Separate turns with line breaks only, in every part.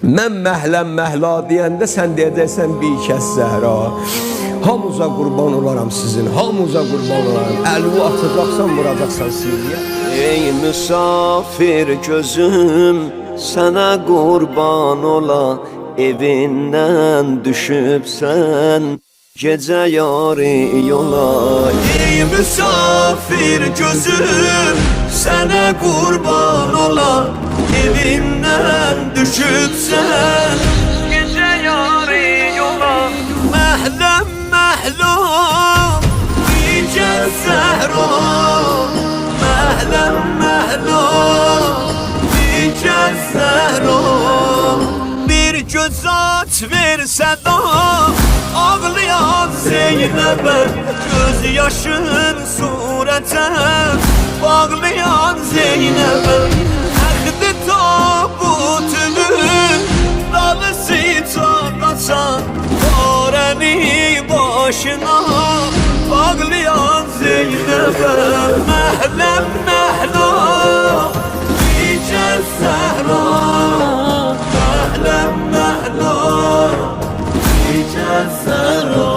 Mən məhləm məhla deyəndə sən deyəcəksən bir kəs Zəhra. Hamıza qurban olaram sizin, hamıza qurban olaram. Əlini atacaqsan, vuracaqsan siyyə.
Ey müsafir gözüm, sənə qurban ola. Evindən düşübsən, gecə yarı yola. Ey müsafir gözüm, sənə qurban ola. Evindən düşübsən, gecə yarı yola. Məhləm məhlum, necə Zəhra. Məhləm məhlum, necə Zəhra. Bir göz aç versən da ağlayan Zeynəbə, göz yaşın surətə bağlayan Zeynəbə. Əxdi tabutünün dalısı çaqasan, qarəni başına bağlayan Zeynəbə. Məhləm məhlum, necə Zəhra. Məhləm məhlum, necə Zəhra.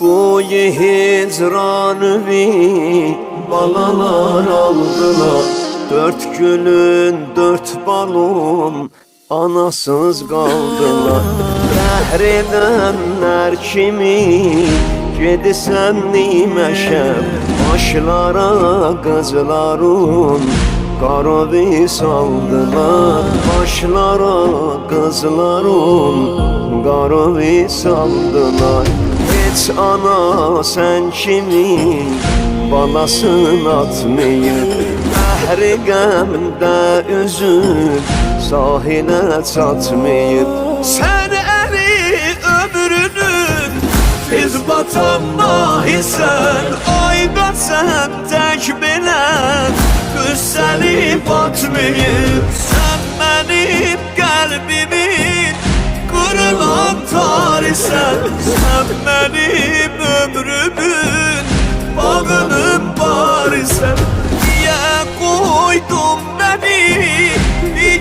Boyu hicranıvi balalar aldılar. 4 günün 4 balon anasız qaldılar. Bəhr edənlər kimi gedirsən niməşəm, başlara qızlarun qarovi saldılar. Başlara qızlarun qarovi saldılar. Heç ana sən kimi balasını atmayıb, bəhri qəmdə üzüb sahilə çatmayıb. Sən əli ömrünün biz batan mahisən, ayda sən tək bilən qüssəli batmayıb. Sən mənim qəlbimin qırılan tarisən, sən mənim ömrümün bağının barisən. Niyə qoydun məni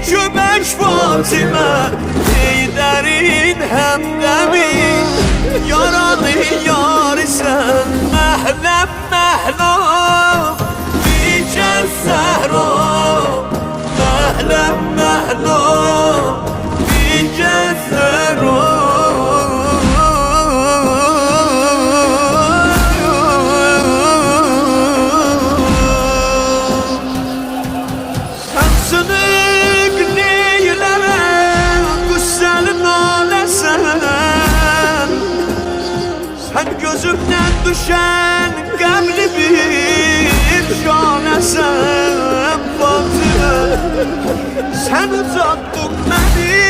kömək Fatimə, Heydərin həmdəmin yaralı yarisən. Məhləm məhlum, necə Zəhra. Məhləm məhlum, necə Zəhra. Sən gözümdən düşən qəmli bir şanəsən Fatimə. Sən ucatdın məni,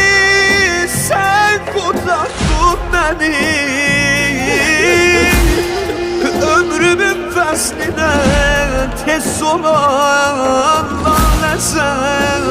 sən qucatdın məni. Ömrümün fəslinə tez olan laləsən